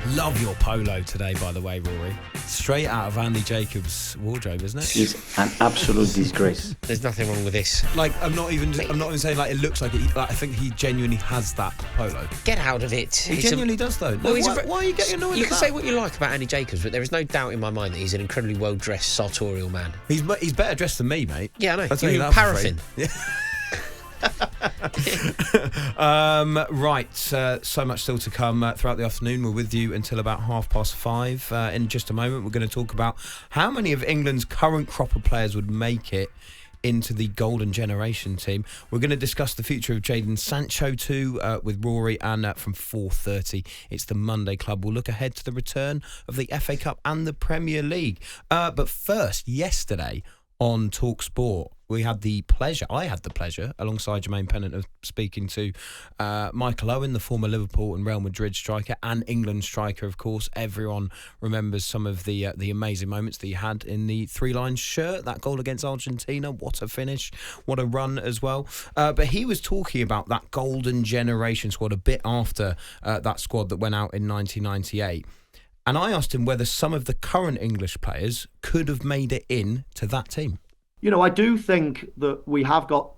Love your polo today, by the way, Rory. Straight out of Andy Jacobs' wardrobe, isn't it? It's an absolute disgrace. There's nothing wrong with this. Like, I'm not even saying like it looks like it. Like, I think he genuinely has that polo. Get out of it. He genuinely does, though. Well, Why are you getting annoyed? You can say what you like about Andy Jacobs, but there is no doubt in my mind that he's an incredibly well-dressed, sartorial man. He's better dressed than me, mate. Yeah, I know. I'll tell you that, paraffin. Right, so much still to come throughout the afternoon. We're with you until about 5:30. In just a moment, we're going to talk about how many of England's current crop of players would make it into the golden generation team. We're going to discuss the future of Jadon Sancho too with Rory, and from 4:30 it's the Monday Club. We'll look ahead to the return of the FA Cup and the Premier League. But first, yesterday on talkSPORT, I had the pleasure, alongside Jermaine Pennant, of speaking to Michael Owen, the former Liverpool and Real Madrid striker and England striker, of course. Everyone remembers some of the amazing moments that he had in the three-line shirt, that goal against Argentina. What a finish, what a run as well. But he was talking about that golden generation squad a bit after that squad that went out in 1998. And I asked him whether some of the current English players could have made it in to that team. You know, I do think that we have got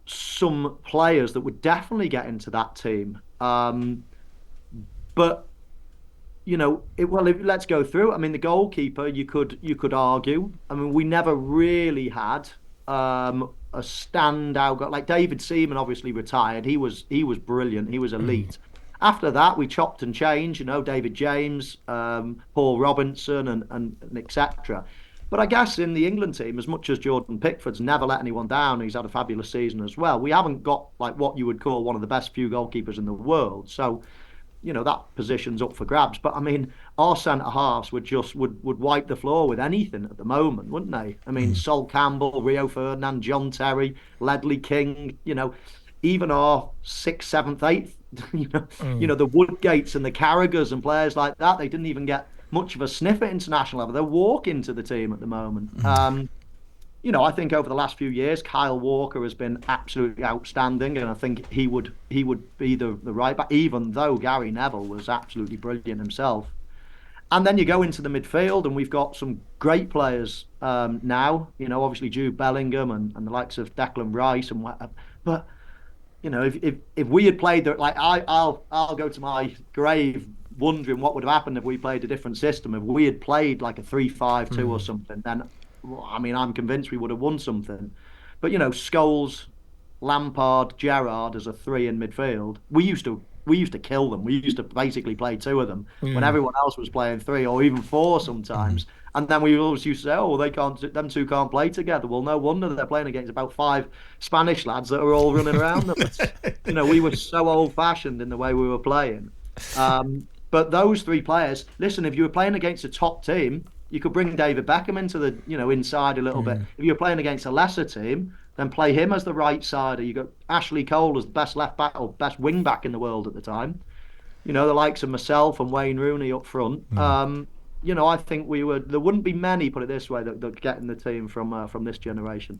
some players that would definitely get into that team. But, you know, let's go through. I mean, the goalkeeper, you could argue. I mean, we never really had a standout guy. Like David Seaman obviously retired. He was brilliant. He was elite. After that, we chopped and changed, you know, David James, Paul Robinson and etc. But I guess in the England team, as much as Jordan Pickford's never let anyone down, he's had a fabulous season as well, we haven't got like what you would call one of the best few goalkeepers in the world. So, you know, that position's up for grabs. But I mean, our centre-halves would wipe the floor with anything at the moment, wouldn't they? I mean, Sol Campbell, Rio Ferdinand, John Terry, Ledley King, you know, even our 6th, 7th, 8th, you know, the Woodgates and the Carragers and players like that, they didn't even get much of a sniff at international level. They're walking to the team at the moment. You know, I think over the last few years, Kyle Walker has been absolutely outstanding, and I think he would be the right back, even though Gary Neville was absolutely brilliant himself. And then you go into the midfield, and we've got some great players now. You know, obviously Jude Bellingham and the likes of Declan Rice and whatever. But you know, if we had played like I'll go to my grave wondering what would have happened if we played a different system. If we had played like a 3-5-2 or something, then I mean, I'm convinced we would have won something. But you know, Scholes, Lampard, Gerrard as a three in midfield, we used to kill them. We used to basically play two of them when everyone else was playing three or even four sometimes. And then we always used to say, oh, well, them two can't play together. Well, no wonder they're playing against about 5 Spanish lads that are all running around them. You know, we were so old-fashioned in the way we were playing. But those three players, listen, if you were playing against a top team, you could bring David Beckham into the, you know, inside a little bit. If you're playing against a lesser team, then play him as the right sider. You got Ashley Cole as the best left back or best wing back in the world at the time. You know, the likes of myself and Wayne Rooney up front. You know, I think there wouldn't be many, put it this way, that get in the team from this generation.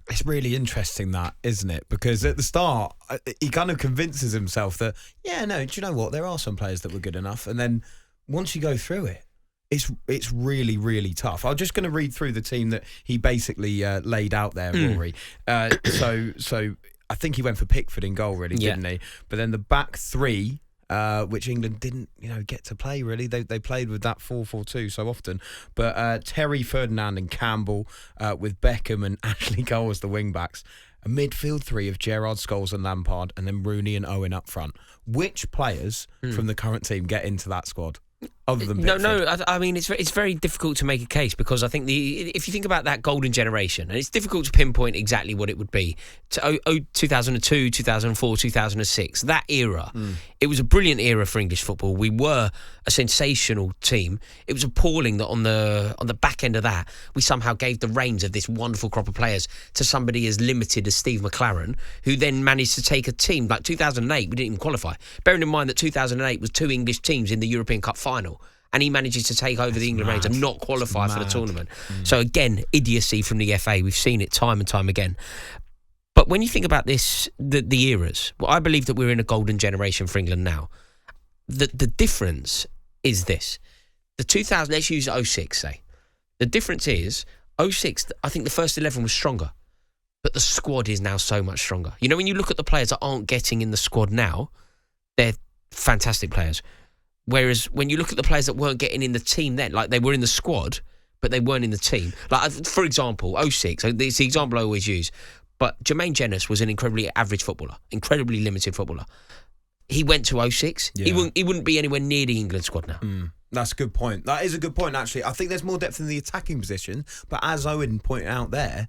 It's really interesting that, isn't it? Because at the start, he kind of convinces himself that, yeah, no, do you know what? There are some players that were good enough. And then once you go through it, it's really, really tough. I'm just going to read through the team that he basically laid out there, Rory. So I think he went for Pickford in goal, really, didn't he? But then the back three, which England didn't, you know, get to play really. They played with that 4-4-2 so often. But Terry, Ferdinand, and Campbell, with Beckham and Ashley Cole as the wing backs. A midfield three of Gerrard, Scholes, and Lampard, and then Rooney and Owen up front. Which players from the current team get into that squad? Other than Pickford? No. I mean, it's very difficult to make a case because I think if you think about that golden generation, and it's difficult to pinpoint exactly what it would be. 2002, 2004, 2006, that era, it was a brilliant era for English football. We were a sensational team. It was appalling that on the back end of that, we somehow gave the reins of this wonderful crop of players to somebody as limited as Steve McLaren, who then managed to take a team like 2008. We didn't even qualify. Bearing in mind that 2008 was 2 English teams in the European Cup final. And he manages to take over the England reins and not qualify for the tournament. So again, idiocy from the FA. We've seen it time and time again. But when you think about this, the eras, well, I believe that we're in a golden generation for England now. The difference is this. The 2000, let's use 06, say. The difference is, 06, I think the first 11 was stronger, but the squad is now so much stronger. You know, when you look at the players that aren't getting in the squad now, they're fantastic players. Whereas when you look at the players that weren't getting in the team then, like they were in the squad, but they weren't in the team. Like, for example, 06, it's the example I always use, but Jermaine Jennings was an incredibly average footballer, incredibly limited footballer. He went to 06. Yeah. He wouldn't be anywhere near the England squad now. That's a good point. That is a good point, actually. I think there's more depth in the attacking position, but as Owen pointed out there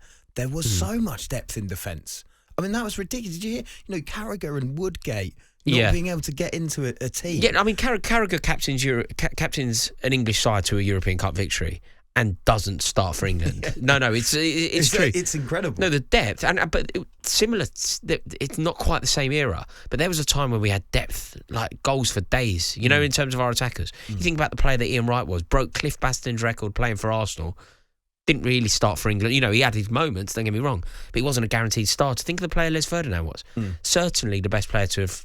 was so much depth in defence. I mean, that was ridiculous. Did you hear, Carragher and Woodgate not being able to get into a team? Yeah, I mean, Carragher captains an English side to a European Cup victory and doesn't start for England. No, it's true. It's incredible. No, the depth, but similar. It's not quite the same era, but there was a time when we had depth, like goals for days. In terms of our attackers. You think about the player that Ian Wright was, broke Cliff Baston's record playing for Arsenal. Didn't really start for England. He had his moments. Don't get me wrong, but he wasn't a guaranteed starter. Think of the player Les Ferdinand was. Certainly the best player to have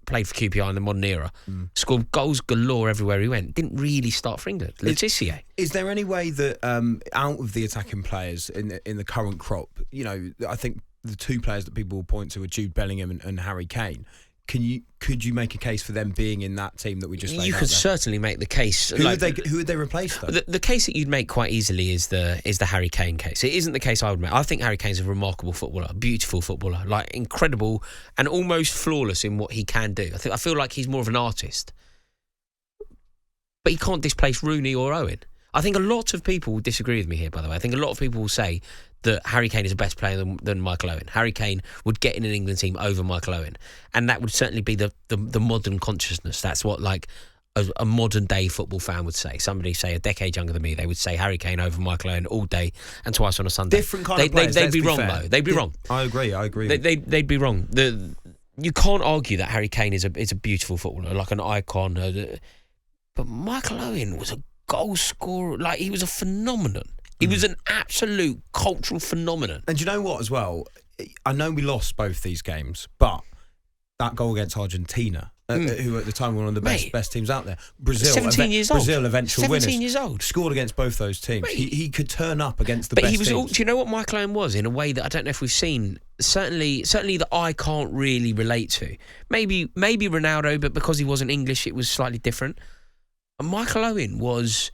played for QPR in the modern era, scored goals galore everywhere he went. Didn't really start for England. Letitia. Is there any way that out of the attacking players in the current crop, I think the two players that people will point to are Jude Bellingham and Harry Kane. Could you make a case for them being in that team that we just laid out? You could certainly make the case. Who would they replace though? The case that you'd make quite easily is the Harry Kane case. It isn't the case I would make. I think Harry Kane's a remarkable footballer, a beautiful footballer, like incredible and almost flawless in what he can do. I feel like he's more of an artist, but he can't displace Rooney or Owen. I think a lot of people will disagree with me here, by the way. I think a lot of people will say that Harry Kane is a better player than Michael Owen. Harry Kane would get in an England team over Michael Owen. And that would certainly be the modern consciousness. That's what a modern day football fan would say. Somebody, say, a decade younger than me, they would say Harry Kane over Michael Owen all day and twice on a Sunday. Different kind of players, they'd be wrong, though. They'd be wrong. I agree. They'd be wrong. You can't argue that Harry Kane is a beautiful footballer, like an icon. But Michael Owen was a goal scorer. Like, he was a phenomenon. He was an absolute cultural phenomenon. And do you know what as well? I know we lost both these games, but that goal against Argentina, who at the time were one of the best teams out there. Brazil, 17 years old. Brazil, eventual 17 winners. years old. Scored against both those teams. He could turn up against the best teams. Do you know what Michael Owen was in a way that I don't know if we've seen? Certainly that I can't really relate to. Maybe Ronaldo, but because he wasn't English, it was slightly different. And Michael Owen was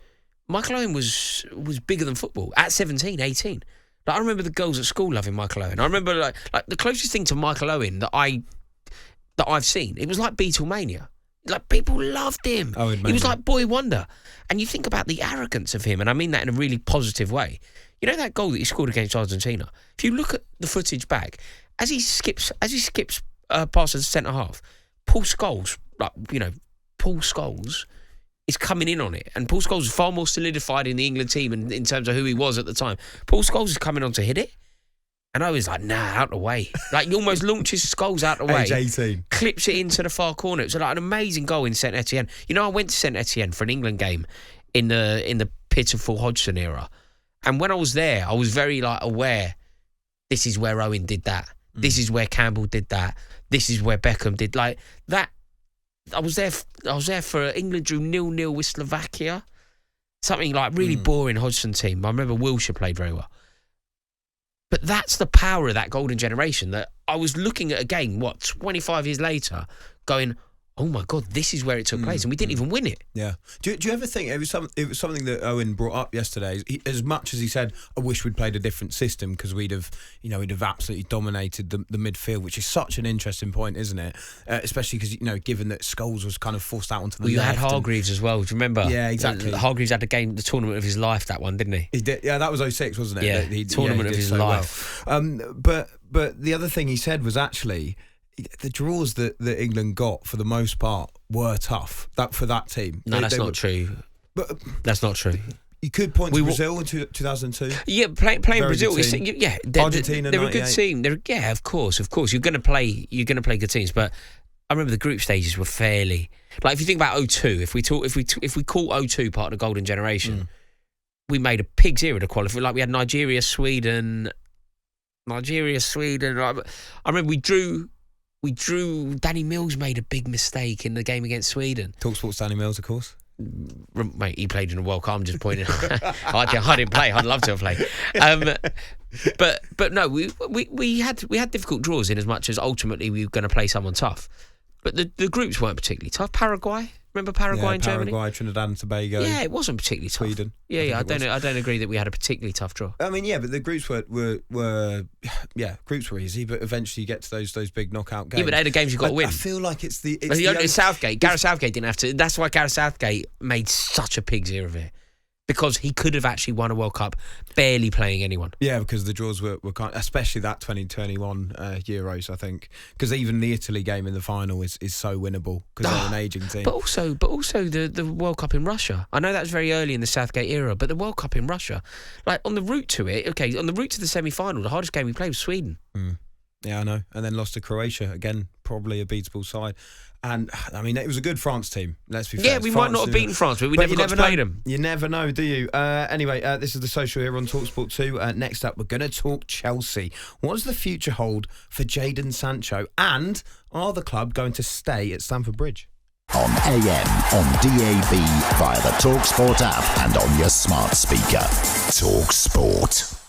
bigger than football at 17, 18. Like, I remember the girls at school loving Michael Owen. I remember like the closest thing to Michael Owen that I've seen. It was like Beatlemania. Like, people loved him. He was like boy wonder. And you think about the arrogance of him, and I mean that in a really positive way. You know that goal that he scored against Argentina? If you look at the footage back, as he skips past the centre half, Paul Scholes is coming in on it. And Paul Scholes is far more solidified in the England team in terms of who he was at the time. Paul Scholes is coming on to hit it. And I was like, out the way. Like, he almost launches Scholes out the way. Age 18. Clips it into the far corner. It was like an amazing goal in Saint Etienne. I went to Saint Etienne for an England game in the pitiful Hodgson era. And when I was there, I was very aware, this is where Owen did that. This is where Campbell did that. This is where Beckham did that. I was there for England drew 0-0 with Slovakia. Something like really boring Hodgson team. I remember Wilshere played very well. But that's the power of that golden generation, that I was looking at a game, 25 years later, going, oh my God, this is where it took place, and we didn't even win it. Yeah. Do you ever think it was something that Owen brought up yesterday? As much as he said, I wish we'd played a different system because we'd have absolutely dominated the midfield, which is such an interesting point, isn't it? Especially because given that Scholes was kind of forced out onto the left. You had Hargreaves as well. Do you remember? Yeah, exactly. Hargreaves had the tournament of his life. That one, didn't he? He did. Yeah, that was 06, wasn't it? Yeah, tournament of his life. Well. But the other thing he said was actually, the draws that England got for the most part were tough. For that team. No, that's not true. But that's not true. You could point to Brazil in 2002. Yeah, playing Brazil. Argentina. They're a good team. Of course. You're going to play good teams. But I remember the group stages were fairly, like, if you think about 02, if we call 02 part of the golden generation, we made a pig's ear of the qualify. Like, we had Nigeria, Sweden. I remember we drew. Danny Mills made a big mistake in the game against Sweden. talkSPORT's Danny Mills, of course. Mate, he played in the World Cup. I'm just pointing. I didn't play. I'd love to have played. But no, we had difficult draws in as much as ultimately we were going to play someone tough. But the groups weren't particularly tough. Paraguay, remember Paraguay and Germany? Paraguay, Trinidad and Tobago. Yeah, it wasn't particularly tough. Sweden. Yeah. I don't agree that we had a particularly tough draw. I mean, yeah, but the groups were groups were easy, but eventually you get to those big knockout games. Yeah, but they're the games you've got to win. I feel like it's the Southgate. Gareth Southgate didn't have to. That's why Gareth Southgate made such a pig's ear of it. Because he could have actually won a World Cup barely playing anyone. Yeah, because the draws were kind of, especially that 2021 Euros, I think. Because even the Italy game in the final is so winnable because they're an ageing team. But also the World Cup in Russia. I know that was very early in the Southgate era, but the World Cup in Russia, like on the route to it, on the route to the semi-final, the hardest game we played was Sweden. Yeah, I know. And then lost to Croatia. Again, probably a beatable side. And, I mean, it was a good France team, let's be fair. Yeah, we might not have beaten France, but we never got to play them. You never know, do you? Anyway, this is The Social here on talkSPORT 2. Next up, we're going to talk Chelsea. What does the future hold for Jadon Sancho? And are the club going to stay at Stamford Bridge? On AM, on DAB, via the talkSPORT app and on your smart speaker. talkSPORT.